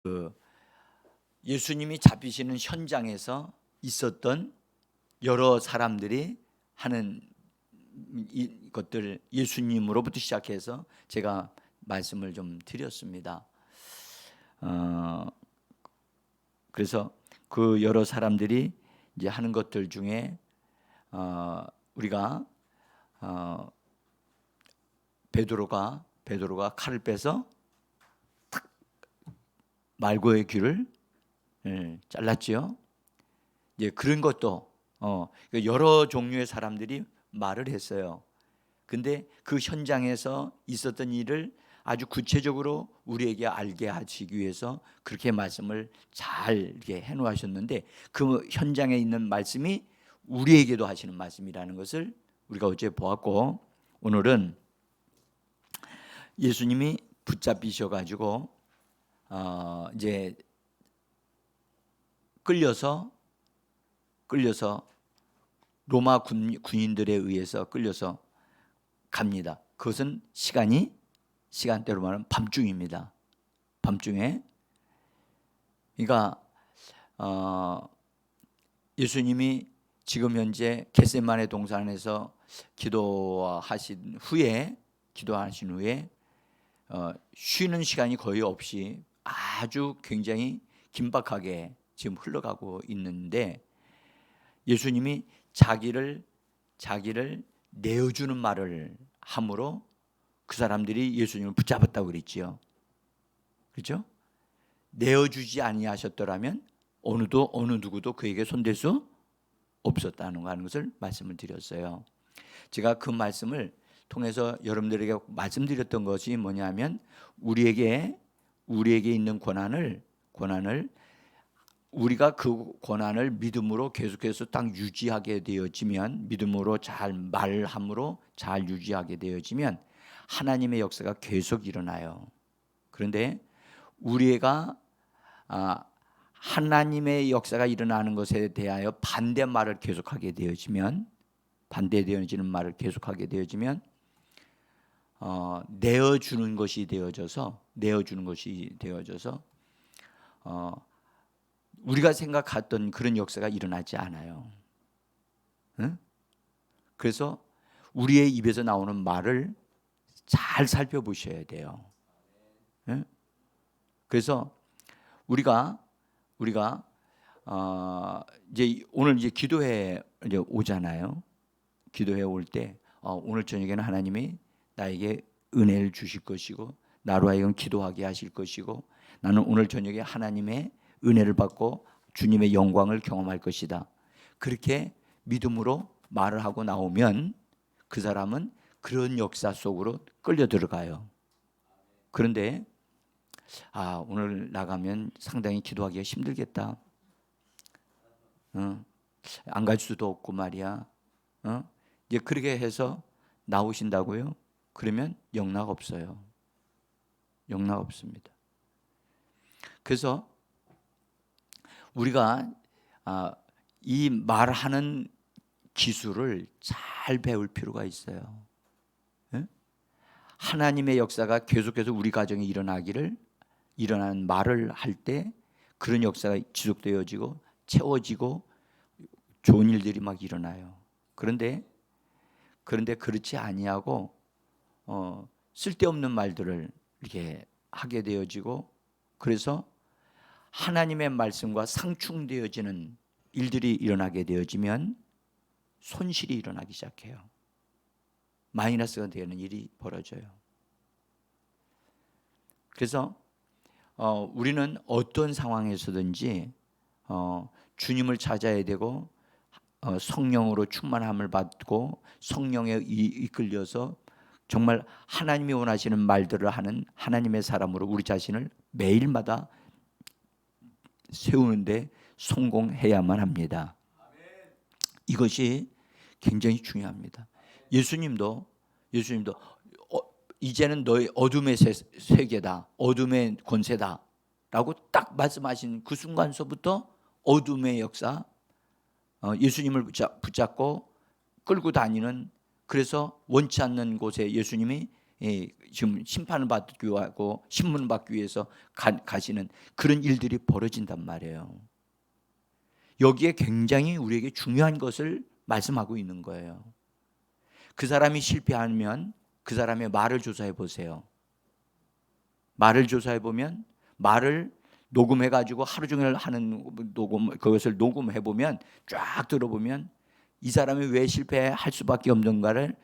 그 예수님이 잡히시는 현장에서 있었던 여러 사람들이 하는 이것들, 예수님으로부터 시작해서 제가 말씀을 좀 드렸습니다. 그래서 그 여러 사람들이 이제 하는 것들 중에 우리가 베드로가 칼을 빼서 탁 말고의 귀를 잘랐지요. 이제 그런 것도 여러 종류의 사람들이 말을 했어요. 근데 그 현장에서 있었던 일을 아주 구체적으로 우리에게 알게 하시기 위해서 그렇게 말씀을 잘 이렇게 해놓으셨는데, 그 현장에 있는 말씀이 우리에게도 하시는 말씀이라는 것을 우리가 어제 보았고, 오늘은 예수님이 붙잡히셔가지고 이제 끌려서 로마 군인들에 의해서 끌려서 갑니다. 그것은 시간대로 말하면 밤중입니다. 밤중에. 그러니까 예수님이 지금 현재 겟세마네 동산에서 기도하신 후에 쉬는 시간이 거의 없이 아주 굉장히 긴박하게 지금 흘러가고 있는데, 예수님이 자기를 내어주는 말을 함으로 그 사람들이 예수님을 붙잡았다고 그랬지요. 그렇죠? 내어주지 아니하셨더라면 어느 누구도 그에게 손댈 수 없었다는 것을 말씀을 드렸어요. 제가 그 말씀을 통해서 여러분들에게 말씀드렸던 것이 뭐냐면, 우리에게 있는 권한을 우리가 그 권한을 믿음으로 계속해서 딱 유지하게 되어지면, 믿음으로 잘 말함으로 잘 유지하게 되어지면 하나님의 역사가 계속 일어나요. 그런데 우리가 하나님의 역사가 일어나는 것에 대하여 반대되어지는 말을 계속하게 되어지면 내어주는 것이 되어져서 우리가 생각했던 그런 역사가 일어나지 않아요. 응? 그래서 우리의 입에서 나오는 말을 잘 살펴보셔야 돼요. 응? 그래서 우리가 이제 오늘 이제 기도회 이제 오잖아요. 기도회 올 때 오늘 저녁에는 하나님이 나에게 은혜를 주실 것이고 나로 하여금 기도하게 하실 것이고, 나는 오늘 저녁에 하나님의 은혜를 받고 주님의 영광을 경험할 것이다. 그렇게 믿음으로 말을 하고 나오면 그 사람은 그런 역사 속으로 끌려 들어가요. 그런데 오늘 나가면 상당히 기도하기가 힘들겠다. 안 갈 수도 없고 말이야. 이제 그렇게 해서 나오신다고요? 그러면 영락 없어요. 영락 없습니다. 그래서 우리가 이 말하는 기술을 잘 배울 필요가 있어요. 하나님의 역사가 계속해서 우리 가정에 일어나는 말을 할 때 그런 역사가 지속되어지고 채워지고 좋은 일들이 막 일어나요. 그런데 그렇지 아니하고 쓸데없는 말들을 이렇게 하게 되어지고, 그래서 하나님의 말씀과 상충되어지는 일들이 일어나게 되어지면 손실이 일어나기 시작해요. 마이너스가 되는 일이 벌어져요. 그래서 우리는 어떤 상황에서든지 주님을 찾아야 되고 성령으로 충만함을 받고 성령에 이끌려서 정말 하나님이 원하시는 말들을 하는 하나님의 사람으로 우리 자신을 매일마다 세우는데 성공해야만 합니다. 이것이 굉장히 중요합니다. 예수님도 이제는 너희 어둠의 세계다, 어둠의 권세다 라고 딱 말씀하신 그 순간서부터 어둠의 역사, 예수님을 붙잡고 끌고 다니는, 그래서 원치 않는 곳에 예수님이 지금 심판을 받기 위하고 신문을 받기 위해서 가시는 그런 일들이 벌어진단 말이에요. 여기에 굉장히 우리에게 중요한 것을 말씀하고 있는 거예요. 그 사람이 실패하면 그 사람의 말을 조사해 보세요. 말을 조사해 보면 말을 녹음해 가지고 하루 종일 하는 녹음, 그것을 녹음해 보면 쫙 들어보면 이 사람이 왜 실패할 수밖에 없는가를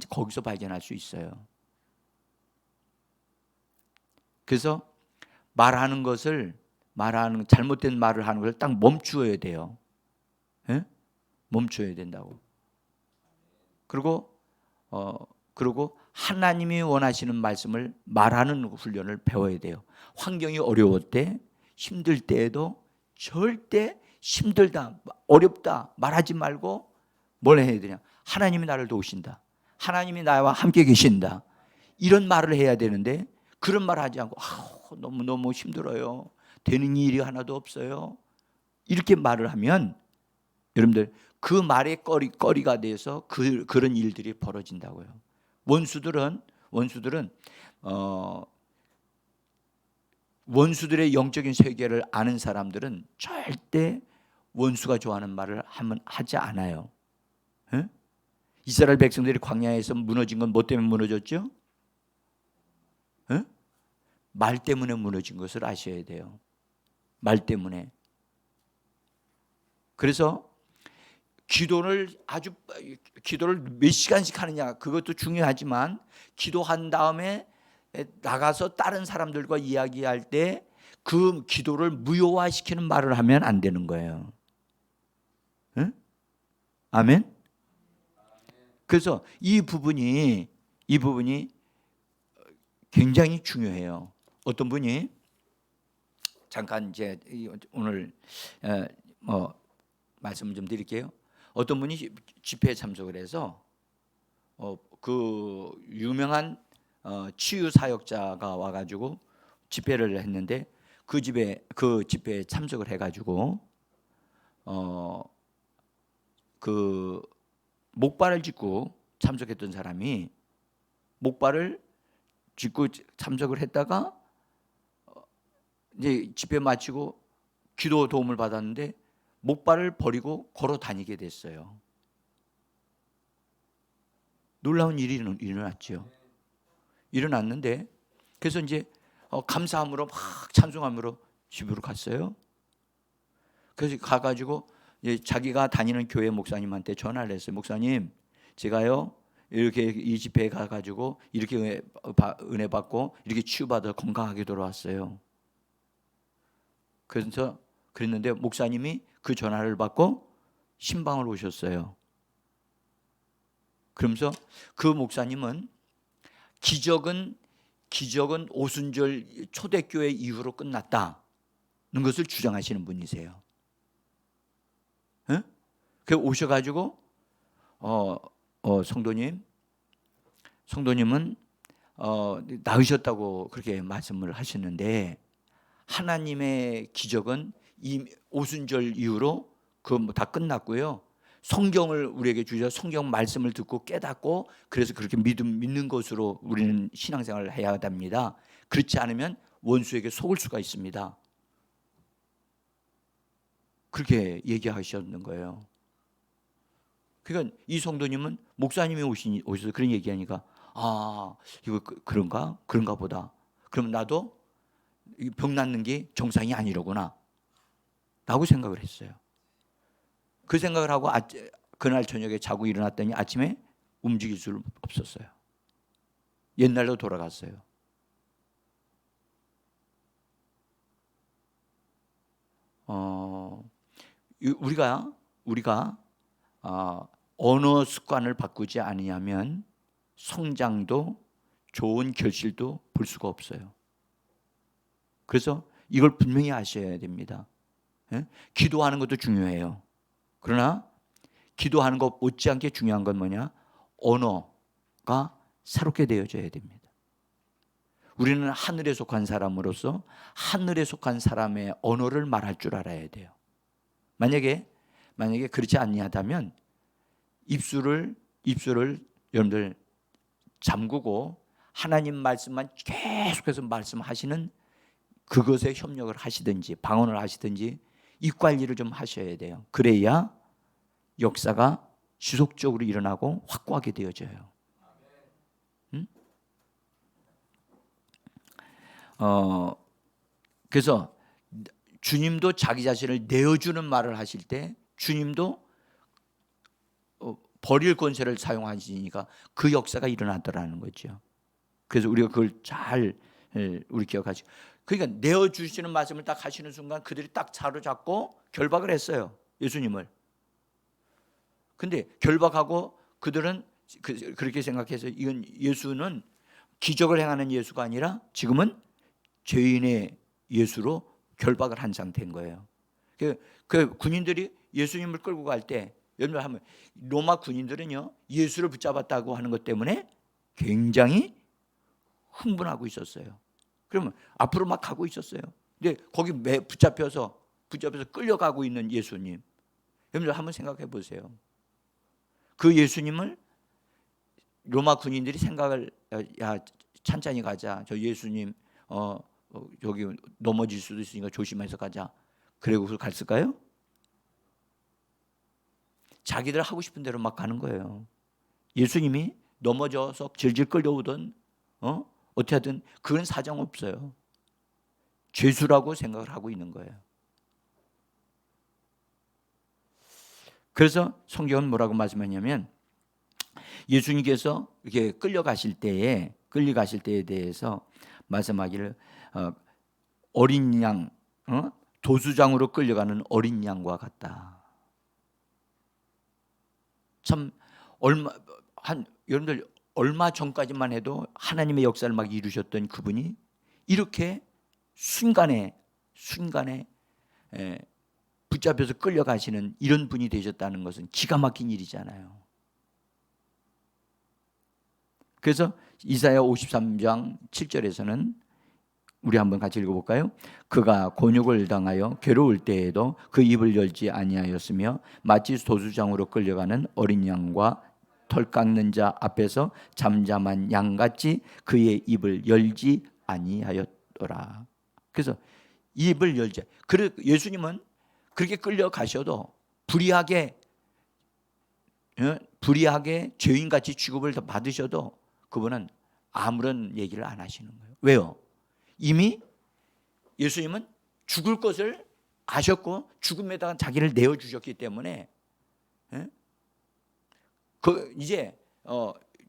거기서 발견할 수 있어요. 그래서 잘못된 말을 하는 걸 딱 멈추어야 돼요. 예? 멈춰야 된다고. 그리고 하나님이 원하시는 말씀을 말하는 훈련을 배워야 돼요. 환경이 어려울 때, 힘들 때에도 절대 힘들다, 어렵다 말하지 말고 뭘 해야 되냐? 하나님이 나를 도우신다. 하나님이 나와 함께 계신다. 이런 말을 해야 되는데 그런 말을 하지 않고 너무너무 힘들어요. 되는 일이 하나도 없어요. 이렇게 말을 하면 여러분들 그 말에 거리가 돼서 그런 일들이 벌어진다고요. 원수들의 영적인 세계를 아는 사람들은 절대 원수가 좋아하는 말을 하지 않아요. 에? 이스라엘 백성들이 광야에서 무너진 건 뭐 때문에 무너졌죠? 에? 말 때문에 무너진 것을 아셔야 돼요. 말 때문에. 그래서 기도를 몇 시간씩 하느냐 그것도 중요하지만 기도한 다음에 나가서 다른 사람들과 이야기할 때 그 기도를 무효화시키는 말을 하면 안 되는 거예요. 응? 아멘. 그래서 이 부분이 굉장히 중요해요. 어떤 분이 잠깐 이제 오늘 말씀 좀 드릴게요. 어떤 분이 집회에 참석을 해서 그 유명한 치유 사역자가 와가지고 집회를 했는데 그 집회에 참석을 해가지고 그 목발을 짚고 참석했던 사람이 목발을 짚고 참석을 했다가 이제 집회 마치고 기도 도움을 받았는데 목발을 버리고 걸어 다니게 됐어요. 놀라운 일이 일어났죠. 일어났는데 그래서 이제 감사함으로 막 찬송함으로 집으로 갔어요. 그래서 가가지고 이제 자기가 다니는 교회 목사님한테 전화를 했어요. 목사님, 제가요 이렇게 이 집회에 가가지고 이렇게 은혜 받고 이렇게 치유받아 건강하게 돌아왔어요. 그래서 그랬는데 목사님이 그 전화를 받고 신방을 오셨어요. 그러면서 그 목사님은 기적은 오순절 초대교회 이후로 끝났다는 것을 주장하시는 분이세요. 응? 그 오셔가지고 성도님은 나으셨다고 그렇게 말씀을 하시는데 하나님의 기적은 이 오순절 이후로 다 끝났고요. 성경을 우리에게 주셔서 성경 말씀을 듣고 깨닫고 그래서 그렇게 믿는 것으로 우리는 신앙생활을 해야 됩니다. 그렇지 않으면 원수에게 속을 수가 있습니다. 그렇게 얘기하셨는 거예요. 그러니까 이 성도님은 목사님이 오셔서 그런 얘기하니까 이거 그런가 보다. 그럼 나도 병 낫는 게 정상이 아니로구나 라고 생각을 했어요. 그 생각을 하고 그날 저녁에 자고 일어났더니 아침에 움직일 수 없었어요. 옛날로 돌아갔어요. 우리가 언어 습관을 바꾸지 않으면 성장도 좋은 결실도 볼 수가 없어요. 그래서 이걸 분명히 아셔야 됩니다. 기도하는 것도 중요해요. 그러나 기도하는 것 못지않게 중요한 건 뭐냐? 언어가 새롭게 되어져야 됩니다. 우리는 하늘에 속한 사람으로서 하늘에 속한 사람의 언어를 말할 줄 알아야 돼요. 만약에 그렇지 아니하다면 입술을 여러분들 잠그고 하나님 말씀만 계속해서 말씀하시는 그것에 협력을 하시든지 방언을 하시든지 입 관리를 좀 하셔야 돼요. 그래야 역사가 지속적으로 일어나고 확고하게 되어져요. 응? 그래서 주님도 자기 자신을 내어주는 말을 하실 때 주님도 버릴 권세를 사용하시니까 그 역사가 일어나더라는 거죠. 그래서 우리가 그걸 잘 우리 기억하죠. 그러니까 내어주시는 말씀을 딱 하시는 순간 그들이 딱 사로잡고 결박을 했어요. 예수님을. 근데 결박하고 그들은 그렇게 생각해서 이건 예수는 기적을 행하는 예수가 아니라 지금은 죄인의 예수로 결박을 한 상태인 거예요. 그 군인들이 예수님을 끌고 갈 때 여러분 하면 로마 군인들은요 예수를 붙잡았다고 하는 것 때문에 굉장히 흥분하고 있었어요. 그러면 앞으로 막 가고 있었어요. 근데 거기 붙잡혀서 끌려가고 있는 예수님. 여러분 한번 생각해 보세요. 그 예수님을 로마 군인들이 생각을 야 찬찬히 가자. 저 예수님 여기 넘어질 수도 있으니까 조심해서 가자. 그리고 갔을까요? 자기들 하고 싶은 대로 막 가는 거예요. 예수님이 넘어져서 질질 끌려오던 어떻게 하든 그건 사정 없어요. 죄수라고 생각을 하고 있는 거예요. 그래서 성경은 뭐라고 말씀하냐면 예수님께서 이렇게 끌려가실 때에 대해서 말씀하기를 어린 양, 도수장으로 끌려가는 어린 양과 같다. 참 여러분들 얼마 전까지만 해도 하나님의 역사를 막 이루셨던 그분이 이렇게 순간에 붙잡혀서 끌려가시는 이런 분이 되셨다는 것은 기가 막힌 일이잖아요. 그래서 이사야 53장 7절에서는 우리 한번 같이 읽어볼까요? 그가 곤욕을 당하여 괴로울 때에도 그 입을 열지 아니하였으며 마치 도수장으로 끌려가는 어린 양과 털 깎는 자 앞에서 잠잠한 양같이 그의 입을 열지 아니하였더라. 그래서 입을 열지. 예수님은 그렇게 끌려가셔도 불의하게 죄인같이 취급을 받으셔도 그분은 아무런 얘기를 안 하시는 거예요. 왜요? 이미 예수님은 죽을 것을 아셨고 죽음에다가 자기를 내어주셨기 때문에 이제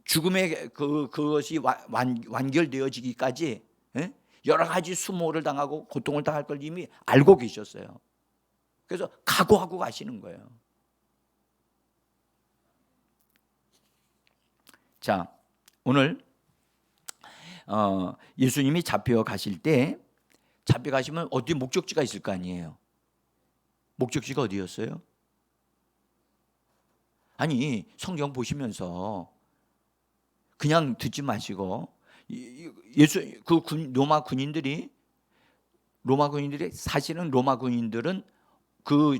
죽음의 그것이 완결되어지기까지 여러 가지 수모를 당하고 고통을 당할 걸 이미 알고 계셨어요. 그래서 각오하고 가시는 거예요. 자, 오늘 예수님이 잡혀가시면 어디 목적지가 있을 거 아니에요. 목적지가 어디였어요? 아니 성경 보시면서 그냥 듣지 마시고 로마 군인들이 사실은 로마 군인들은 그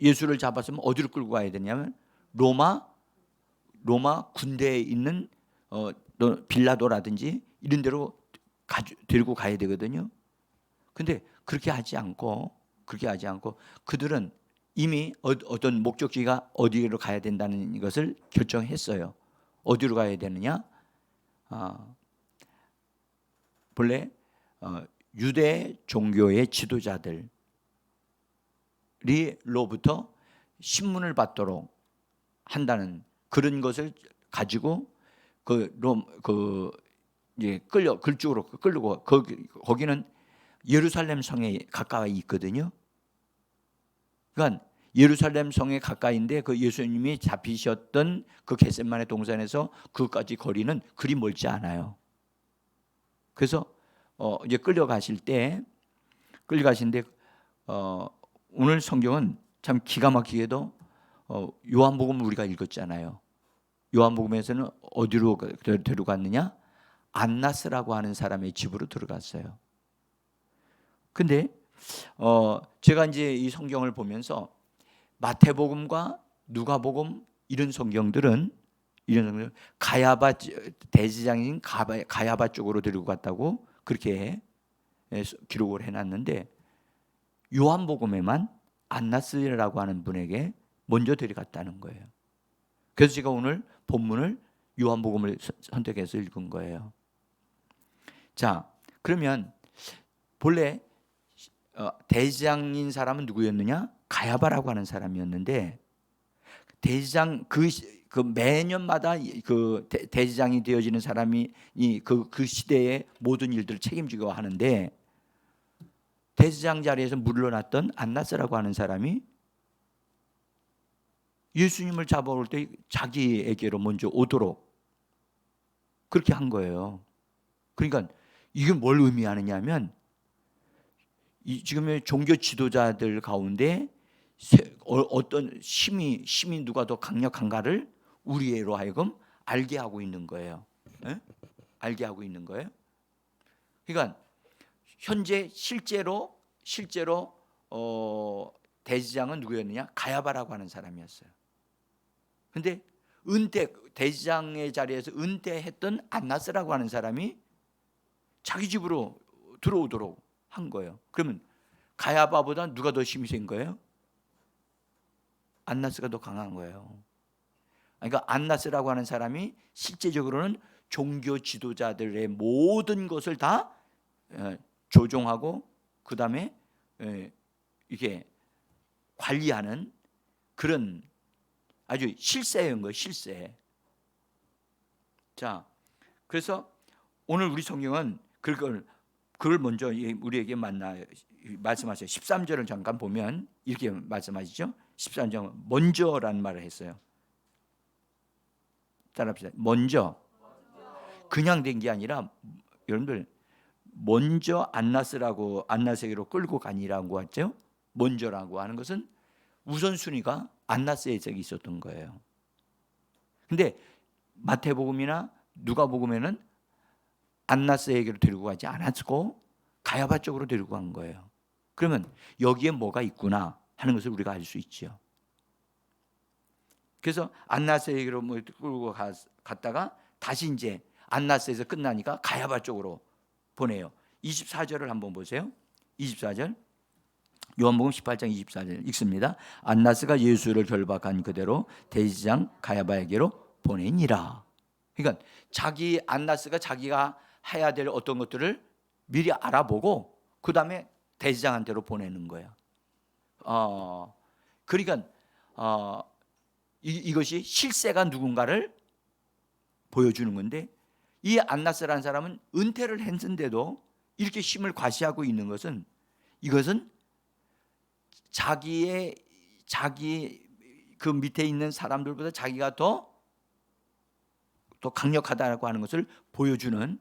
예수를 잡았으면 어디로 끌고 가야 되냐면 로마 군대에 있는 빌라도라든지 이런 데로 데리고 가야 되거든요. 근데 그렇게 하지 않고 그들은 이미 어떤 목적지가 어디로 가야 된다는 것을 결정했어요. 어디로 가야 되느냐? 본래 유대 종교의 지도자들로부터 신문을 받도록 한다는 그런 것을 가지고 그쪽으로 끌고 거기는 예루살렘 성에 가까이 있거든요. 그러니까 예루살렘 성에 가까이인데 그 예수님이 잡히셨던 그 겟세마네 동산에서 그까지 거리는 그리 멀지 않아요. 그래서 이제 끌려가신데 오늘 성경은 참 기가 막히게도 요한복음을 우리가 읽었잖아요. 요한복음에서는 어디로 데려갔느냐? 안나스라고 하는 사람의 집으로 들어갔어요. 근데 제가 이제 이 성경을 보면서 마태복음과 누가복음 이런 성경들은 이런 성경 가야바 대제사장인 가야바 쪽으로 데리고 갔다고 그렇게 기록을 해놨는데 요한복음에만 안나스라고 하는 분에게 먼저 데려갔다는 거예요. 그래서 제가 오늘 본문을 요한복음을 선택해서 읽은 거예요. 자, 그러면 본래 대제사장인 사람은 누구였느냐? 가야바라고 하는 사람이었는데 대제사장 그 매년마다 그 대제사장이 되어지는 사람이 그 시대의 모든 일들을 책임지고 하는데 대제사장 자리에서 물러났던 안나스라고 하는 사람이 예수님을 잡아올 때 자기에게로 먼저 오도록 그렇게 한 거예요. 그러니까 이게 뭘 의미하느냐면 지금의 종교 지도자들 가운데 어떤 힘이 누가 더 강력한가를 우리로 하여금 알게 하고 있는 거예요. 네? 알게 하고 있는 거예요. 그러니까 현재 실제로 대제사장은 누구였느냐? 가야바라고 하는 사람이었어요. 근데 대제사장의 자리에서 은퇴했던 안나스라고 하는 사람이 자기 집으로 들어오도록 한 거예요. 그러면 가야바보다 누가 더 힘이 센 거예요? 안나스가 더 강한 거예요. 그러니까 안나스라고 하는 사람이 실제적으로는 종교 지도자들의 모든 것을 다 조종하고 그 다음에 이게 관리하는 그런 아주 실세인 거예요. 실세. 자, 그래서 오늘 우리 성경은 그걸 먼저 우리에게 말씀하셔요. 13절을 잠깐 보면 이렇게 말씀하시죠. 13절 먼저라는 말을 했어요. 따라합시다. 먼저. 그냥 된 게 아니라 여러분들 먼저 안나스에게로 끌고 가니라고 했죠. 먼저라고 하는 것은 우선순위가 안나스에게 있었던 거예요. 근데 마태복음이나 누가복음에는 안나스에게로 데리고 가지 않았고 가야바 쪽으로 데리고 간 거예요. 그러면 여기에 뭐가 있구나 하는 것을 우리가 알 수 있죠. 그래서 안나스에게로 끌고 갔다가 다시 이제 안나스에서 끝나니까 가야바 쪽으로 보내요. 24절을 한번 보세요. 24절 요한복음 18장 24절 읽습니다. 안나스가 예수를 결박한 그대로 대제사장 가야바에게로 보내니라. 그러니까 안나스가 자기가 해야 될 어떤 것들을 미리 알아보고 그 다음에 대제사장한테로 보내는 거예요. 그러니까 이것이 실세가 누군가를 보여주는 건데 이 안나스라는 사람은 은퇴를 했는데도 이렇게 힘을 과시하고 있는 것은 이것은 자기 그 밑에 있는 사람들보다 자기가 더 강력하다고 하는 것을 보여주는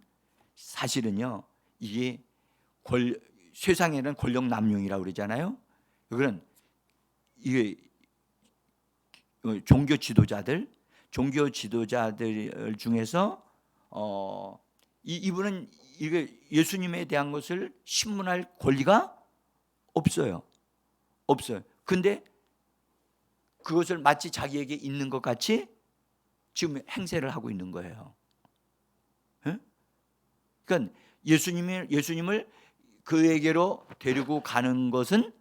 사실은요. 이게 세상에는 권력 남용이라고 그러잖아요. 그건 이게 종교 지도자들 중에서 이분은 이게 예수님에 대한 것을 신문할 권리가 없어요. 근데 그것을 마치 자기에게 있는 것 같이 지금 행세를 하고 있는 거예요. 그러니까 예수님을 그에게로 데리고 가는 것은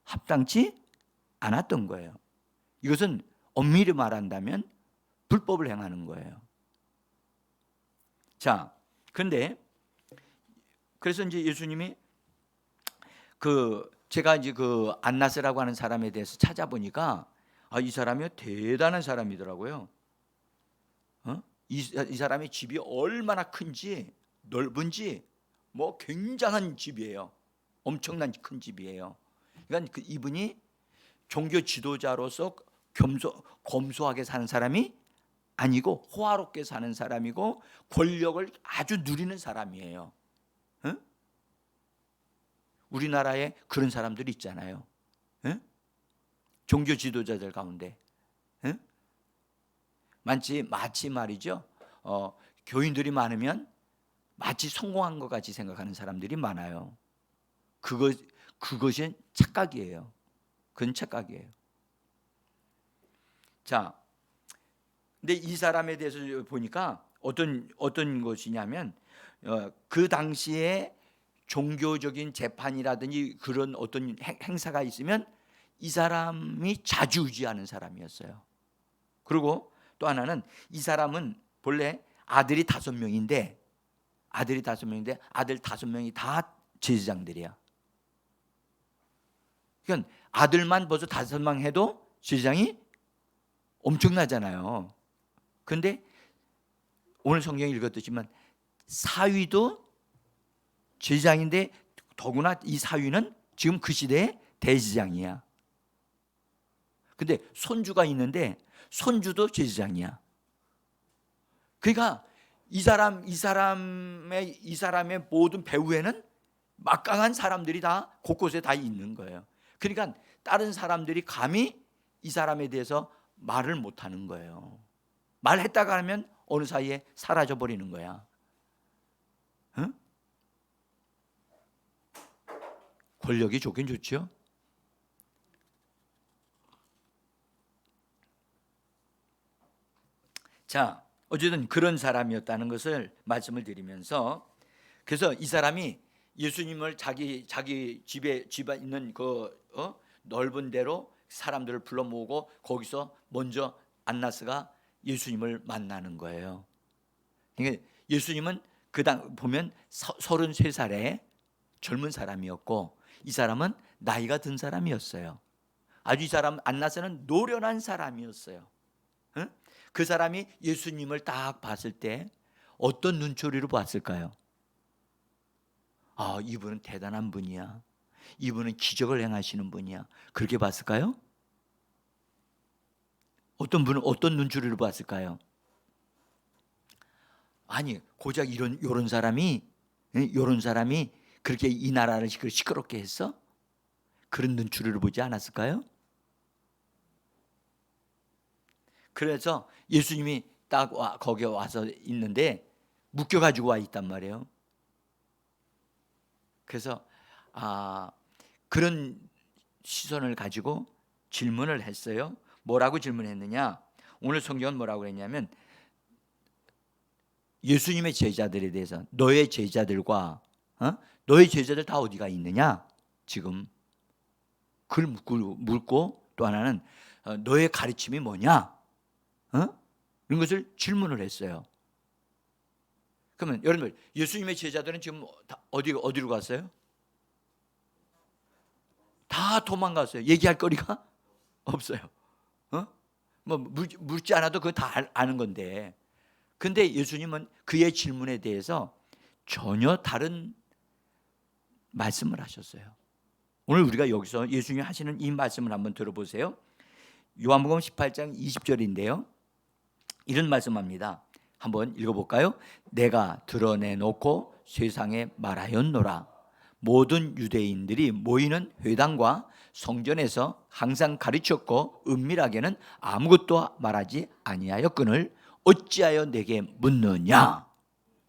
합당치 않았던 거예요. 이것은 엄밀히 말한다면 불법을 행하는 거예요. 자, 그런데 그래서 이제 예수님이 제가 이제 그 안나스라고 하는 사람에 대해서 찾아보니까 이 사람이 대단한 사람이더라고요. 이 사람의 집이 얼마나 큰지 넓은지 뭐 굉장한 집이에요. 엄청난 큰 집이에요. 그러니까 이분이 종교 지도자로서 검소하게 사는 사람이 아니고 호화롭게 사는 사람이고 권력을 아주 누리는 사람이에요. 우리나라에 그런 사람들이 있잖아요. 종교 지도자들 가운데 마치 말이죠. 교인들이 많으면 마치 성공한 것 같이 생각하는 사람들이 많아요. 그것이 착각이에요. 그건 착각이에요. 자, 근데 이 사람에 대해서 보니까 어떤 것이냐면 그 당시에 종교적인 재판이라든지 그런 어떤 행사가 있으면 이 사람이 좌지우지하는 사람이었어요. 그리고 또 하나는 이 사람은 본래 아들이 5명인데 아들 5명이 다 제사장들이야. 그러니까 아들만 벌써 5명 해도 제사장이 엄청나잖아요. 그런데 오늘 성경에 읽었듯이만 사위도 제사장인데 더구나 이 사위는 지금 그 시대의 대제사장이야. 근데 손주가 있는데 손주도 제사장이야. 그러니까 이 사람의 모든 배후에는 막강한 사람들이 다 곳곳에 다 있는 거예요. 그러니까 다른 사람들이 감히 이 사람에 대해서 말을 못 하는 거예요. 말했다가 하면 어느 사이에 사라져 버리는 거야. 응? 권력이 좋긴 좋죠. 자, 어쨌든 그런 사람이었다는 것을 말씀을 드리면서, 그래서 이 사람이 예수님을 자기 집에 있는 그 넓은 데로 사람들을 불러 모으고 거기서 먼저 안나스가 예수님을 만나는 거예요. 그러니까 예수님은 그당 보면 33살의 젊은 사람이었고 이 사람은 나이가 든 사람이었어요. 아주 이 사람 안나스는 노련한 사람이었어요. 응? 그 사람이 예수님을 딱 봤을 때 어떤 눈초리로 봤을까요? 아, 이분은 대단한 분이야. 이분은 기적을 행하시는 분이야. 그렇게 봤을까요? 어떤 분은 어떤 눈초리로 봤을까요? 아니, 고작 이런 사람이 그렇게 이 나라를 시끄럽게 했어? 그런 눈초리로 보지 않았을까요? 그래서 예수님이 딱 거기에 와서 있는데 묶여가지고 와 있단 말이에요. 그래서 그런 시선을 가지고 질문을 했어요. 뭐라고 질문했느냐? 오늘 성경은 뭐라고 했냐면 예수님의 제자들에 대해서 너의 제자들과 너의 제자들 다 어디가 있느냐? 지금 그걸 묻고 또 하나는 너의 가르침이 뭐냐? 이런 것을 질문을 했어요. 그러면 여러분들 예수님의 제자들은 지금 어디로 갔어요? 다 도망갔어요. 얘기할 거리가 없어요. 뭐 묻지 않아도 그거 다 아는 건데. 근데 예수님은 그의 질문에 대해서 전혀 다른 말씀을 하셨어요. 오늘 우리가 여기서 예수님이 하시는 이 말씀을 한번 들어보세요. 요한복음 18장 20절인데요. 이런 말씀합니다. 한번 읽어볼까요? 내가 드러내놓고 세상에 말하였노라. 모든 유대인들이 모이는 회당과 성전에서 항상 가르쳤고 은밀하게는 아무것도 말하지 아니하였거늘 어찌하여 내게 묻느냐?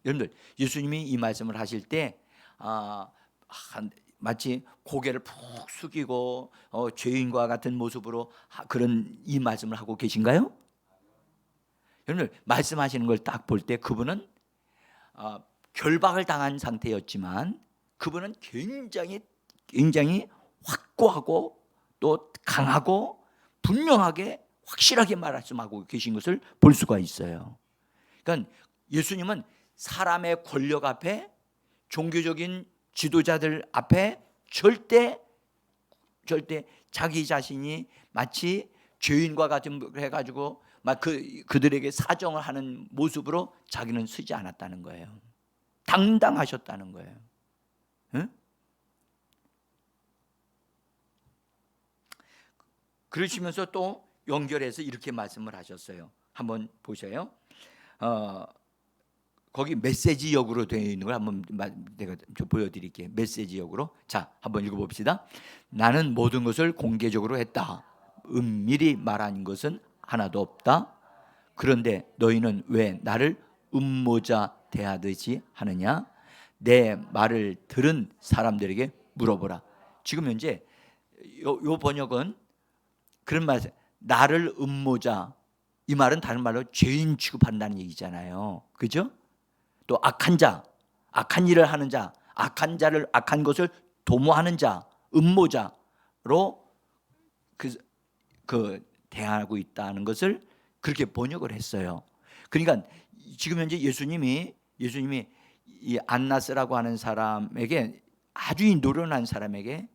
여러분들 예수님이 이 말씀을 하실 때 마치 고개를 푹 숙이고 죄인과 같은 모습으로 그런 이 말씀을 하고 계신가요? 여러분들 말씀하시는 걸 딱 볼 때 그분은 결박을 당한 상태였지만 그분은 굉장히 확고하고 또 강하고 분명하게 확실하게 말씀하고 계신 것을 볼 수가 있어요. 그러니까 예수님은 사람의 권력 앞에 종교적인 지도자들 앞에 절대 자기 자신이 마치 죄인과 같은 해가지고 막 그들에게 사정을 하는 모습으로 자기는 서지 않았다는 거예요. 당당하셨다는 거예요. 응? 그러시면서 또 연결해서 이렇게 말씀을 하셨어요. 한번 보셔요. 거기 메시지역으로 되어 있는 걸 한번 내가 보여드릴게요. 메시지역으로. 자, 한번 읽어봅시다. 나는 모든 것을 공개적으로 했다. 은밀히 말한 것은 하나도 없다. 그런데 너희는 왜 나를 음모자 대하듯이 하느냐? 내 말을 들은 사람들에게 물어보라. 지금 현재 요 번역은 그런 말, 나를 음모자, 이 말은 다른 말로 죄인 취급한다는 얘기잖아요. 그죠? 또 악한 자, 악한 일을 하는 자, 악한 것을 도모하는 자, 음모자로 대하고 있다는 것을 그렇게 번역을 했어요. 그러니까 지금 현재 예수님이 이 안나스라고 하는 사람에게, 아주 노련한 사람에게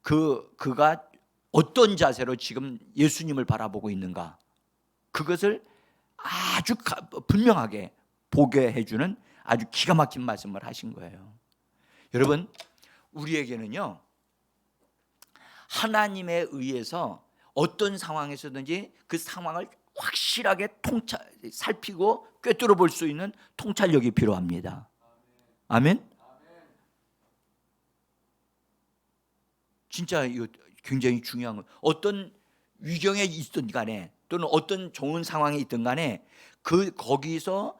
그가 어떤 자세로 지금 예수님을 바라보고 있는가, 그것을 아주 분명하게 보게 해주는 아주 기가 막힌 말씀을 하신 거예요. 여러분, 우리에게는요, 하나님에 의해서 어떤 상황에서든지 그 상황을 확실하게 살피고 꿰뚫어 볼 수 있는 통찰력이 필요합니다. 아멘. 진짜 이거 굉장히 중요한 거예요. 어떤 위경에 있든 간에 또는 어떤 좋은 상황에 있든 간에 거기서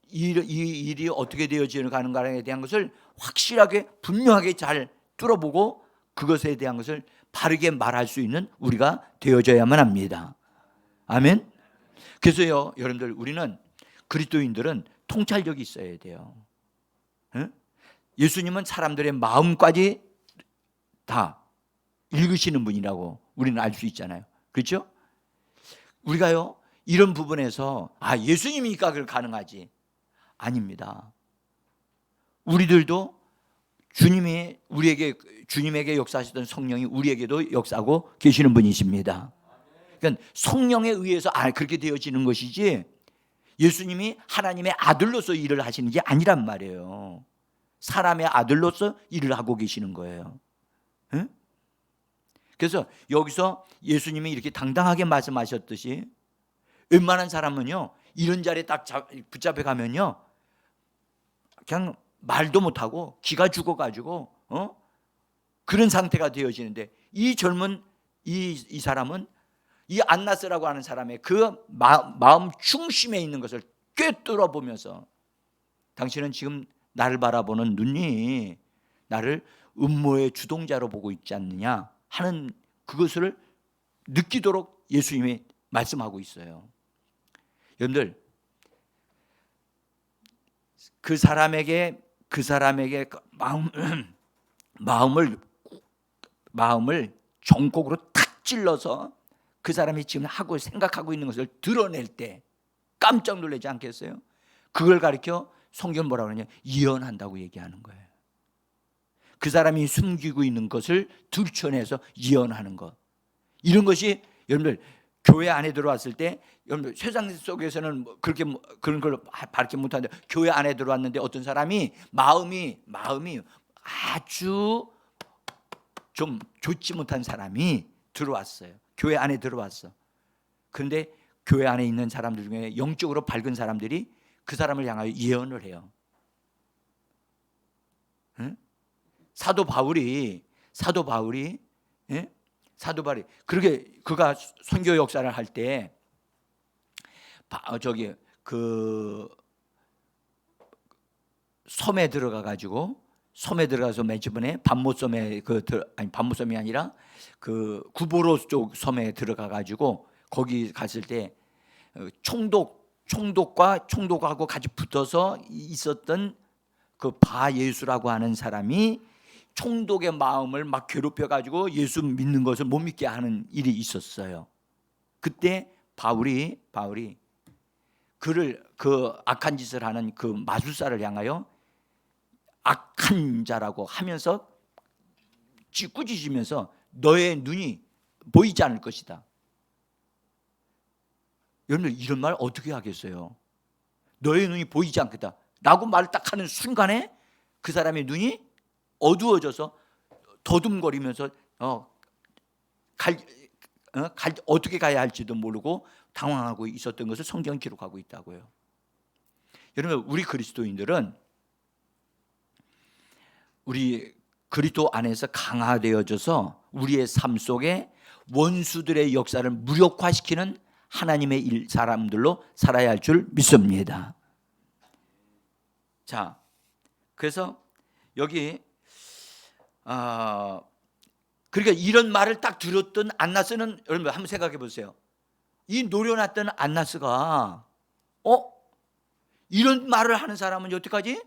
이 일이 어떻게 되어지는 가는가에 대한 것을 확실하게 분명하게 잘 뚫어보고 그것에 대한 것을 바르게 말할 수 있는 우리가 되어져야만 합니다. 아멘. 그래서요, 여러분들, 우리는 그리스도인들은 통찰력이 있어야 돼요. 응? 예수님은 사람들의 마음까지 다 읽으시는 분이라고 우리는 알 수 있잖아요. 그렇죠? 우리가요, 이런 부분에서 예수님이니까 그걸 가능하지, 아닙니다. 우리들도 주님에게 역사하시던 성령이 우리에게도 역사하고 계시는 분이십니다. 그러니까 성령에 의해서 그렇게 되어지는 것이지, 예수님이 하나님의 아들로서 일을 하시는 게 아니란 말이에요. 사람의 아들로서 일을 하고 계시는 거예요. 응? 그래서 여기서 예수님이 이렇게 당당하게 말씀하셨듯이 웬만한 사람은요, 이런 자리에 딱 붙잡혀 가면요, 그냥 말도 못하고 기가 죽어가지고 그런 상태가 되어지는데, 이 젊은 이 사람은 이 안나스라고 하는 사람의 그 마음 중심에 있는 것을 꿰뚫어 보면서, 당신은 지금 나를 바라보는 눈이 나를 음모의 주동자로 보고 있지 않느냐 하는 그것을 느끼도록 예수님이 말씀하고 있어요. 여러분들, 그 사람에게 마음을 정곡으로 탁 찔러서 그 사람이 지금 하고 생각하고 있는 것을 드러낼 때 깜짝 놀라지 않겠어요? 그걸 가리켜 성경 뭐라고 그러냐, 예언한다고 얘기하는 거예요. 그 사람이 숨기고 있는 것을 들춰내서 예언하는 것, 이런 것이 여러분들 교회 안에 들어왔을 때, 여러분들 세상 속에서는 그런 걸 밝히 못하는데, 교회 안에 들어왔는데 어떤 사람이 마음이 아주 좀 좋지 못한 사람이 들어왔어요. 교회 안에 들어왔어. 그런데 교회 안에 있는 사람들 중에 영적으로 밝은 사람들이 그 사람을 향하여 예언을 해요. 응? 사도 바울이 그렇게 그가 선교 역사를 할 때 섬에 들어가서 맨 처음에 밤모섬이 아니라 그 구보로 쪽 섬에 들어가 가지고 거기 갔을 때 총독하고 같이 붙어서 있었던 그 바예수라고 하는 사람이 총독의 마음을 막 괴롭혀 가지고 예수 믿는 것을 못 믿게 하는 일이 있었어요. 그때 바울이 그를 그 악한 짓을 하는 그 마술사를 향하여 악한 자라고 하면서 꾸짖으면서 너의 눈이 보이지 않을 것이다. 여러분, 이런 말 어떻게 하겠어요? 너의 눈이 보이지 않겠다 라고 말을 딱 하는 순간에 그 사람의 눈이 어두워져서 더듬거리면서 어떻게 가야 할지도 모르고 당황하고 있었던 것을 성경은 기록하고 있다고요. 여러분, 우리 그리스도인들은 우리 그리스도 안에서 강화되어져서 우리의 삶 속에 원수들의 역사를 무력화시키는 하나님의 사람들로 살아야 할 줄 믿습니다. 자, 그래서 여기 그러니까 이런 말을 딱 들었던 안나스는, 여러분 한번 생각해 보세요. 이 노려놨던 안나스가 이런 말을 하는 사람은 여태까지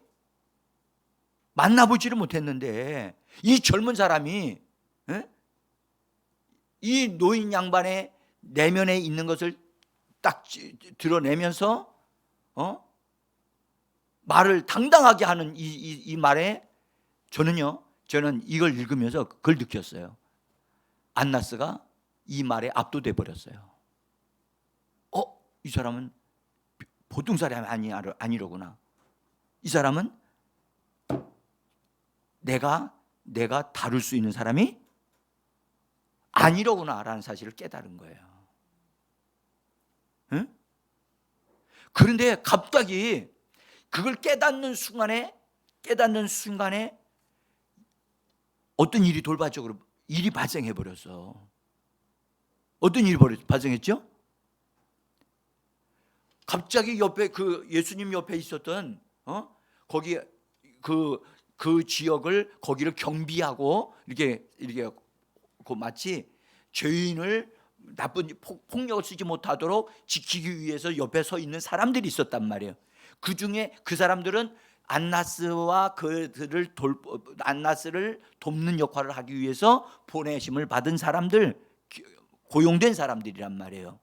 만나보지를 못했는데 이 젊은 사람이 이 노인 양반의 내면에 있는 것을 딱 드러내면서 말을 당당하게 하는 이 말에 저는 이걸 읽으면서 그걸 느꼈어요. 안나스가 이 말에 압도돼 버렸어요. 이 사람은 보통 사람이 아니로구나. 이 사람은 내가 다룰 수 있는 사람이 아니로구나라는 사실을 깨달은 거예요. 응? 그런데 갑자기 그걸 깨닫는 순간에 어떤 일이 돌발적으로 일이 발생해 버렸어. 어떤 일이 발생했죠? 갑자기 옆에 그 예수님 옆에 있었던 거기 그 지역을 거기를 경비하고 이렇게 그 마치 죄인을 나쁜 폭력을 쓰지 못하도록 지키기 위해서 옆에 서 있는 사람들이 있었단 말이에요. 그 중에 그 사람들은 안나스와 안나스를 돕는 역할을 하기 위해서 보내심을 받은 사람들, 고용된 사람들이란 말이에요.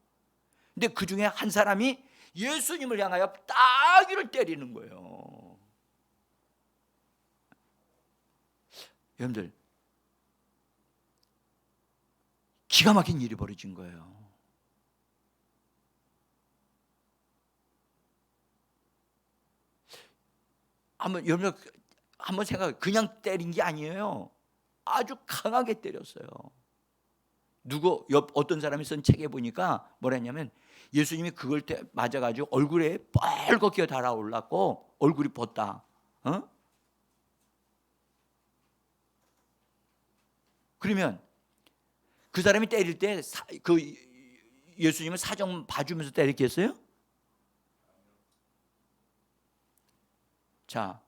근데 그 중에 한 사람이 예수님을 향하여 따귀를 때리는 거예요. 여러분들, 기가 막힌 일이 벌어진 거예요. 여러분 한번 생각해. 그냥 때린 게 아니에요. 아주 강하게 때렸어요. 어떤 사람이 쓴 책에 보니까 뭐라 했냐면 예수님이 그걸 맞아가지고 얼굴에 빨갛게 달아올랐고 얼굴이 벗다. 그러면 그 사람이 때릴 때 예수님은 사정 봐주면서 때렸겠어요? 자,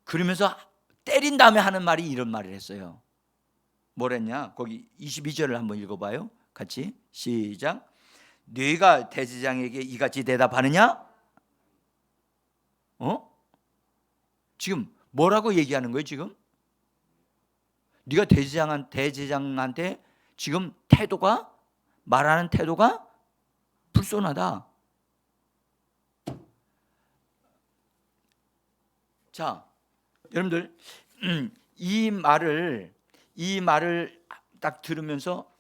그러면서 때린 다음에 하는 말이 이런 말을 했어요. 뭐랬냐? 거기 22절을 한번 읽어봐요. 같이 시작. 네가 대제사장에게 이같이 대답하느냐? 지금 뭐라고 얘기하는 거예요? 지금 네가 대제사장한테 지금 말하는 태도가 불손하다. 자, 여러분들 이 말을 딱 들으면서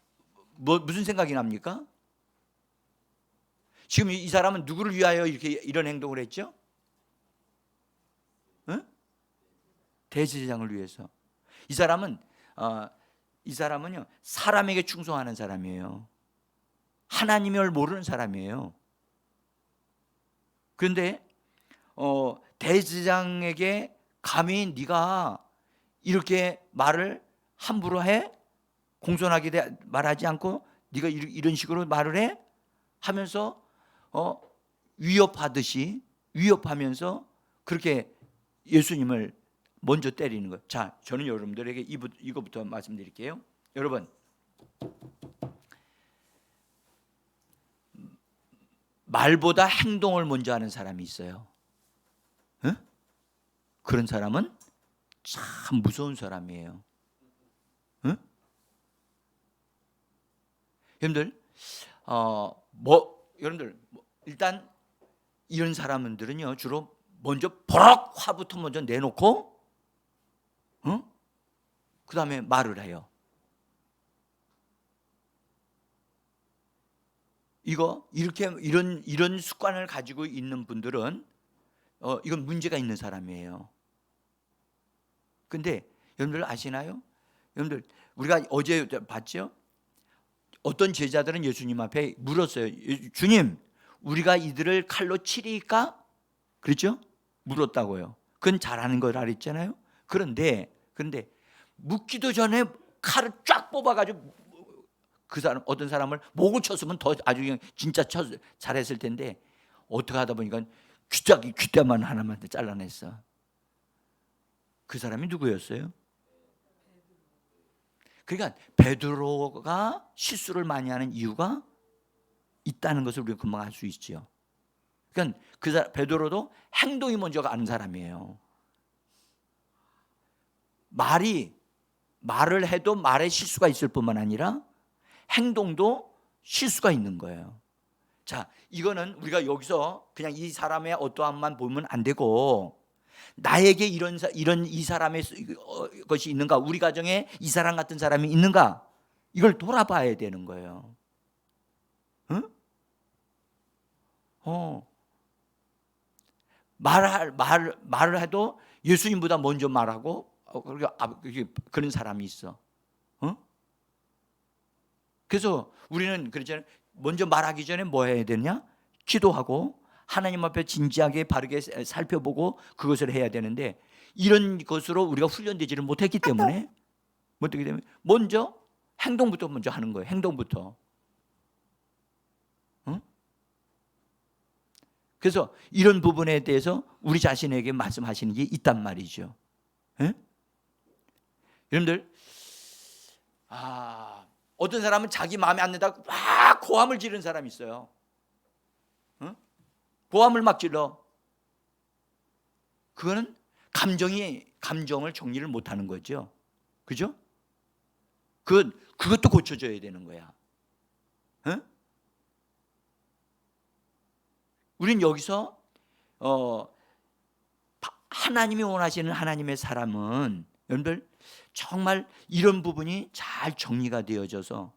무슨 생각이 납니까? 지금 이 사람은 누구를 위하여 이런 행동을 했죠? 대제사장을 위해서. 이 사람은요 사람에게 충성하는 사람이에요. 하나님을 모르는 사람이에요. 그런데 대제사장에게 감히 네가 이렇게 말을 함부로 해? 공손하게 말하지 않고 네가 이런 식으로 말을 해? 하면서 위협하면서 그렇게 예수님을 먼저 때리는 거예요. 자, 저는 여러분들에게 이거부터 말씀드릴게요. 여러분, 말보다 행동을 먼저 하는 사람이 있어요. 그런 사람은 참 무서운 사람이에요. 여러분들, 여러분들 일단 이런 사람들은요 주로 먼저 버럭 화부터 먼저 내놓고, 그 다음에 말을 해요. 이런 습관을 가지고 있는 분들은 이건 문제가 있는 사람이에요. 근데 여러분들 아시나요? 여러분들 우리가 어제 봤죠? 어떤 제자들은 예수님 앞에 물었어요. 주님, 우리가 이들을 칼로 치리까? 그렇죠? 물었다고요. 그건 잘하는 거라 그랬잖아요. 그런데 묻기도 전에 칼을 쫙 뽑아가지고 어떤 사람을 목을 쳤으면 더 아주 그냥 진짜 잘했을 텐데 어떻게 하다 보니까 귓대만 하나만 잘라냈어. 그 사람이 누구였어요? 그러니까 베드로가 실수를 많이 하는 이유가 있다는 것을 우리가 금방 알 수 있죠. 그러니까 베드로도 행동이 먼저 가는 사람이에요. 말을 해도 말에 실수가 있을 뿐만 아니라 행동도 실수가 있는 거예요. 자, 이거는 우리가 여기서 그냥 이 사람의 어떠함만 보면 안 되고, 나에게 이런 이 사람의 것이 있는가, 우리 가정에 이 사람 같은 사람이 있는가, 이걸 돌아봐야 되는 거예요. 응? 말을 해도 예수님보다 먼저 말하고 그런 사람이 있어. 그래서 우리는 그러잖아요. 먼저 말하기 전에 뭐 해야 되냐? 기도하고 하나님 앞에 진지하게 바르게 살펴보고 그것을 해야 되는데, 이런 것으로 우리가 훈련되지를 못했기 때문에 먼저 행동부터 먼저 하는 거예요. 행동부터. 그래서 이런 부분에 대해서 우리 자신에게 말씀하시는 게 있단 말이죠. 여러분들, 어떤 사람은 자기 마음에 안 든다고 막 고함을 지르는 사람이 있어요. 고함을 막 질러. 그거는 감정을 정리를 못하는 거죠. 그죠? 그것도 고쳐줘야 되는 거야. 우린 여기서 하나님이 원하시는 하나님의 사람은, 여러분들, 정말 이런 부분이 잘 정리가 되어져서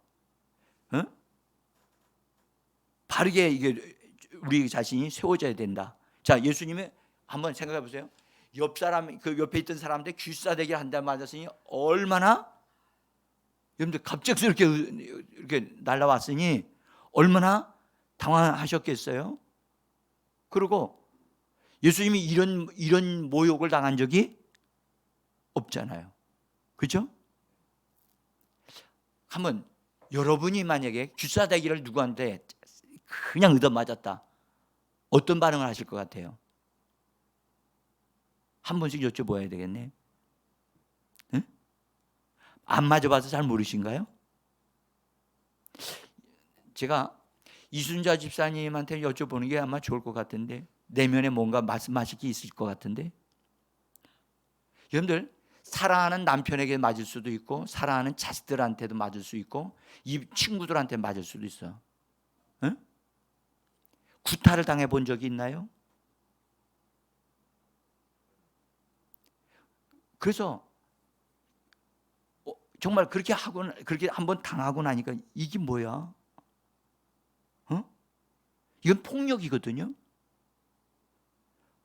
바르게 이게 우리 자신이 세워져야 된다. 자, 예수님이 한번 생각해 보세요. 그 옆에 있던 사람한테 귀싸대기 한 대 맞았으니 얼마나, 여러분들, 갑작스럽게 이렇게 날라왔으니 얼마나 당황하셨겠어요. 그리고 예수님이 이런 모욕을 당한 적이 없잖아요. 그렇죠? 한번 여러분이 만약에 귀싸대기를 누구한테 그냥 얻어맞았다, 어떤 반응을 하실 것 같아요? 한 번씩 여쭤봐야 되겠네. 응? 안 맞아봐서 잘 모르신가요? 제가 이순자 집사님한테 여쭤보는 게 아마 좋을 것 같은데, 내면에 뭔가 말씀하실 게 있을 것 같은데, 여러분들, 사랑하는 남편에게 맞을 수도 있고 사랑하는 자식들한테도 맞을 수 있고 이 친구들한테 맞을 수도 있어. 응? 구타를 당해 본 적이 있나요? 그래서 정말 그렇게 한번 당하고 나니까 이게 뭐야? 이건 폭력이거든요.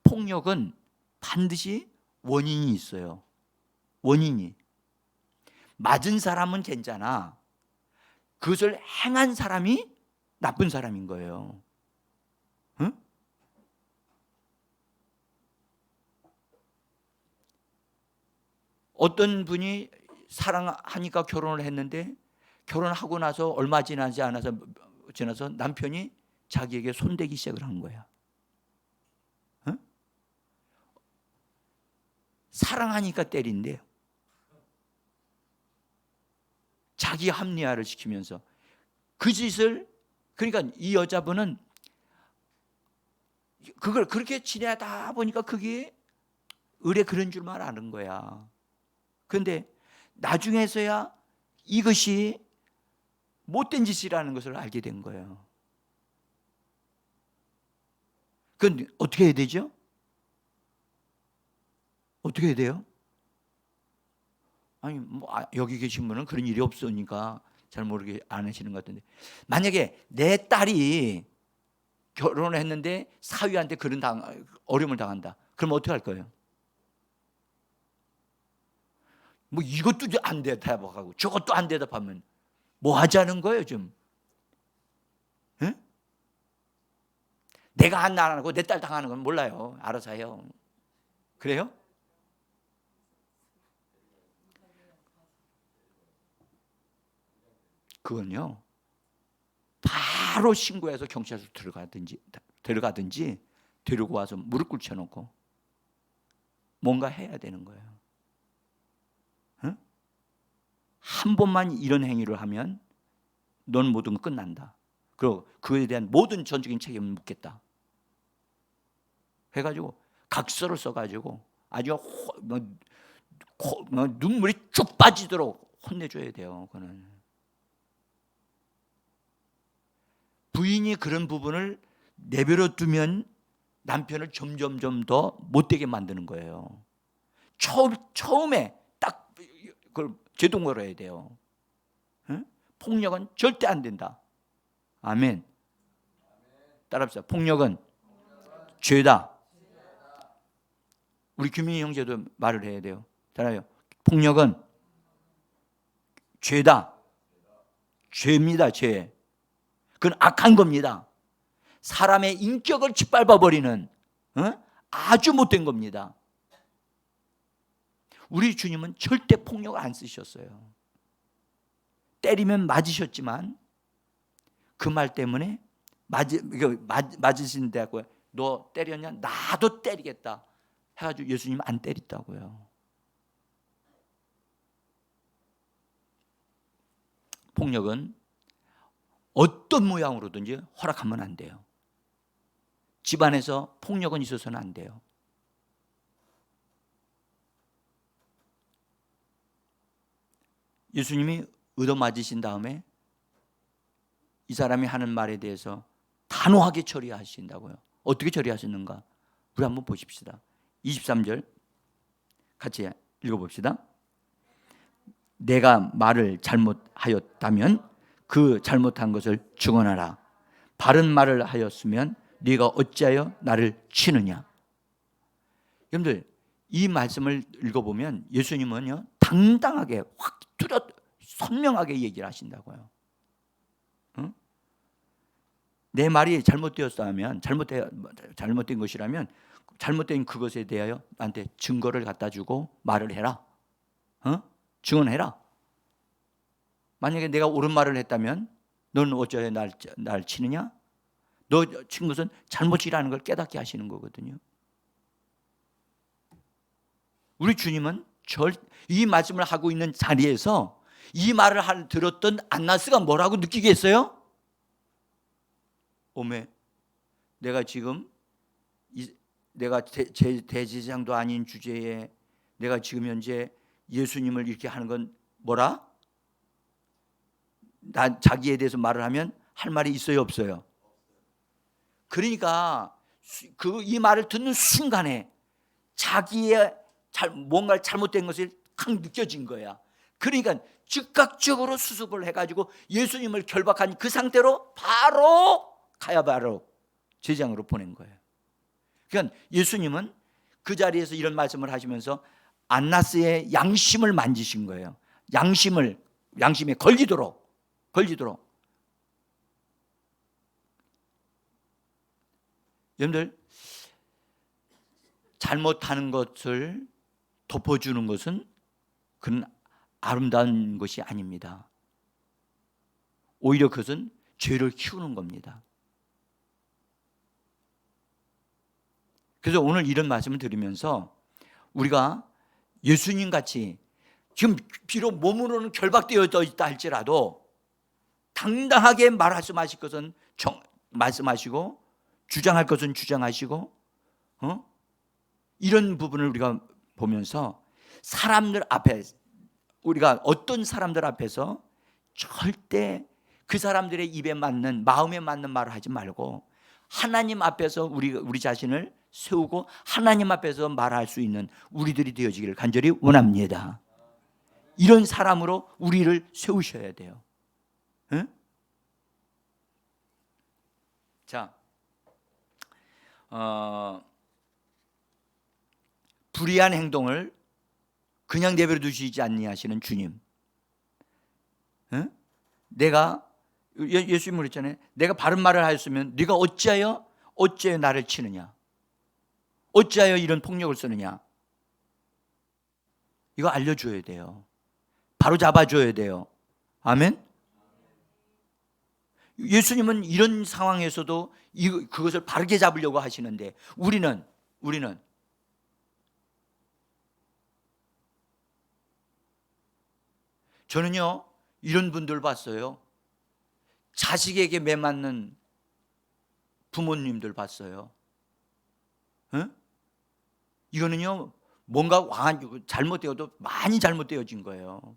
폭력은 반드시 원인이 있어요. 원인이. 맞은 사람은 괜찮아. 그것을 행한 사람이 나쁜 사람인 거예요. 응? 어떤 분이 사랑하니까 결혼을 했는데, 결혼하고 나서 얼마 지나지 않아서 남편이 자기에게 손대기 시작을 한 거야. 응? 사랑하니까 때린대요. 자기 합리화를 시키면서 그 짓을, 그러니까 이 여자분은 그걸 그렇게 지내다 보니까 그게 의뢰 그런 줄만 아는 거야. 그런데 나중에서야 이것이 못된 짓이라는 것을 알게 된 거예요. 그건 어떻게 해야 되죠? 어떻게 해야 돼요? 아니, 여기 계신 분은 그런 일이 없으니까 잘 모르게 안 하시는 것 같은데, 만약에 내 딸이 결혼을 했는데 사위한테 그런 어려움을 당한다, 그럼 어떻게 할 거예요? 뭐 이것도 안 대답하고 저것도 안 대답하면 뭐 하자는 거예요 좀? 응? 내가 안 하고 내 딸 당하는 건 몰라요. 알아서 해요. 그래요? 그건요, 바로 신고해서 경찰서 들어가든지 데리고 와서 무릎 꿇혀놓고 뭔가 해야 되는 거예요. 응? 한 번만 이런 행위를 하면 넌 모든 거 끝난다. 그리고 그에 대한 모든 전적인 책임을 묻겠다 해가지고 각서를 써가지고 아주 눈물이 쭉 빠지도록 혼내줘야 돼요. 그는 부인이 그런 부분을 내버려 두면 남편을 점점점 더 못되게 만드는 거예요. 처음에 딱 그걸 제동을 해야 돼요. 응? 폭력은 절대 안 된다. 아멘. 따라합시다. 폭력은 죄다. 우리 규민이 형제도 말을 해야 돼요. 따라요. 폭력은 죄다. 죄입니다. 죄. 그건 악한 겁니다. 사람의 인격을 짓밟아버리는 아주 못된 겁니다. 우리 주님은 절대 폭력을 안 쓰셨어요. 때리면 맞으셨지만 그 말 때문에 맞으신다고 너 때렸냐? 나도 때리겠다 해가지고 예수님 안 때렸다고요. 폭력은 어떤 모양으로든지 허락하면 안 돼요. 집안에서 폭력은 있어서는 안 돼요. 예수님이 얻어맞으신 다음에 이 사람이 하는 말에 대해서 단호하게 처리하신다고요. 어떻게 처리하셨는가? 우리 한번 보십시다. 23절 같이 읽어봅시다. 내가 말을 잘못하였다면 그 잘못한 것을 증언하라. 바른 말을 하였으면 네가 어찌하여 나를 치느냐. 여러분들 이 말씀을 읽어보면 예수님은요 당당하게 확 뚜렷 선명하게 얘기를 하신다고요. 응? 내 말이 잘못되었다면 잘못된 것이라면 잘못된 그것에 대하여 나한테 증거를 갖다 주고 말을 해라. 증언해라. 만약에 내가 옳은 말을 했다면 너는 어쩌여 날 치느냐? 너 친 것은 잘못이라는 걸 깨닫게 하시는 거거든요. 우리 주님은 이 말씀을 하고 있는 자리에서 이 말을 들었던 안나스가 뭐라고 느끼겠어요? 오메, 내가 지금 내가 대제사장도 아닌 주제에 내가 지금 현재 예수님을 이렇게 하는 건 뭐라? 자기에 대해서 말을 하면 할 말이 있어요, 없어요? 그러니까 이 말을 듣는 순간에 자기의 뭔가 잘못된 것이 확 느껴진 거야. 그러니까 즉각적으로 수습을 해가지고 예수님을 결박한 그 상태로 바로 가야바로 제장으로 보낸 거예요. 그러니까 예수님은 그 자리에서 이런 말씀을 하시면서 안나스의 양심을 만지신 거예요. 양심에 걸리도록. 여러분들 잘못하는 것을 덮어주는 것은 그건 아름다운 것이 아닙니다. 오히려 그것은 죄를 키우는 겁니다. 그래서 오늘 이런 말씀을 드리면서 우리가 예수님 같이 지금 비록 몸으로는 결박되어 있다 할지라도 당당하게 말씀하실 것은 말씀하시고 주장할 것은 주장하시고 이런 부분을 우리가 보면서 사람들 앞에 우리가 어떤 사람들 앞에서 절대 그 사람들의 입에 맞는 마음에 맞는 말을 하지 말고 하나님 앞에서 우리 자신을 세우고 하나님 앞에서 말할 수 있는 우리들이 되어지기를 간절히 원합니다. 이런 사람으로 우리를 세우셔야 돼요. 응? 자, 불의한 행동을 그냥 내버려 두시지 아니하시는 주님. 응? 내가 예수님이 그랬잖아요. 내가 바른 말을 하였으면 네가 어찌하여 나를 치느냐? 어찌하여 이런 폭력을 쓰느냐? 이거 알려줘야 돼요. 바로 잡아줘야 돼요. 아멘? 예수님은 이런 상황에서도 그것을 바르게 잡으려고 하시는데 우리는 저는요 이런 분들 봤어요. 자식에게 매맞는 부모님들 봤어요? 응? 이거는요, 뭔가 잘못되어도 많이 잘못되어진 거예요.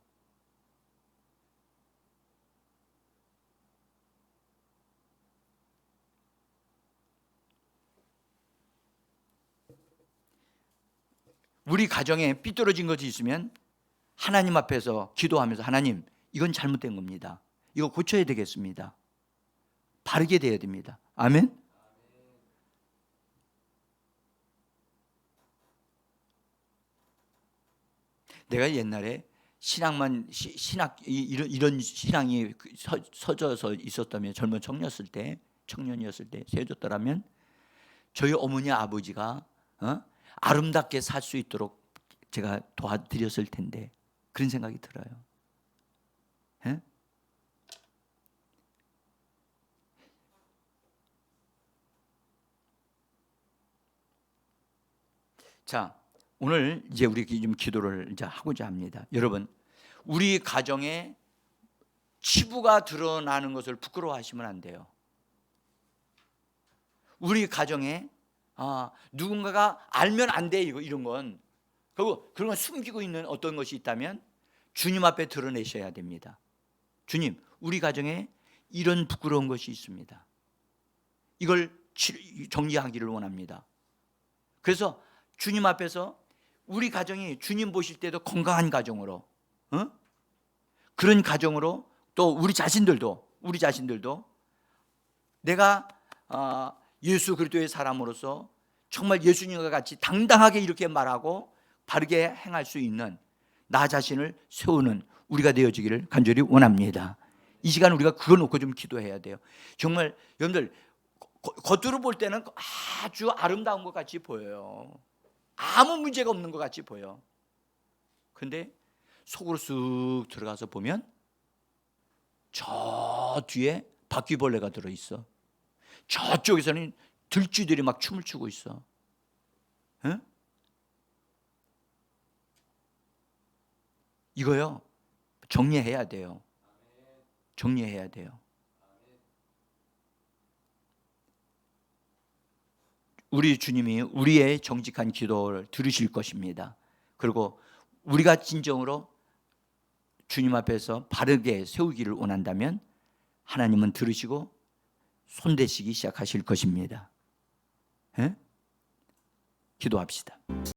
우리 가정에 삐뚤어진 것이 있으면 하나님 앞에서 기도하면서, 하나님, 이건 잘못된 겁니다. 이거 고쳐야 되겠습니다. 바르게 돼야 됩니다. 아멘. 내가 옛날에 신앙만 신학 이런 신앙이 서져서 있었다면, 젊은 청년이었을 때 세워졌더라면 저희 어머니 아버지가 아름답게 살 수 있도록 제가 도와드렸을 텐데, 그런 생각이 들어요. 예? 자, 오늘 이제 우리 좀 기도를 이제 하고자 합니다. 여러분, 우리 가정에 치부가 드러나는 것을 부끄러워하시면 안 돼요. 우리 가정에 누군가가 알면 안 돼, 이런 건. 그리고 그런 걸 숨기고 있는 어떤 것이 있다면 주님 앞에 드러내셔야 됩니다. 주님, 우리 가정에 이런 부끄러운 것이 있습니다. 이걸 정리하기를 원합니다. 그래서 주님 앞에서 우리 가정이 주님 보실 때도 건강한 가정으로, 그런 가정으로, 또 우리 자신들도 내가 예수 그리스도의 사람으로서 정말 예수님과 같이 당당하게 이렇게 말하고 바르게 행할 수 있는 나 자신을 세우는 우리가 되어지기를 간절히 원합니다. 이 시간 우리가 그거 놓고 좀 기도해야 돼요. 정말 여러분들, 겉으로 볼 때는 아주 아름다운 것 같이 보여요. 아무 문제가 없는 것 같이 보여. 근데 속으로 쑥 들어가서 보면 저 뒤에 바퀴벌레가 들어있어. 저쪽에서는 들쥐들이 막 춤을 추고 있어. 응? 이거요, 정리해야 돼요. 정리해야 돼요. 우리 주님이 우리의 정직한 기도를 들으실 것입니다. 그리고 우리가 진정으로 주님 앞에서 바르게 세우기를 원한다면 하나님은 들으시고 손대시기 시작하실 것입니다. 에? 기도합시다.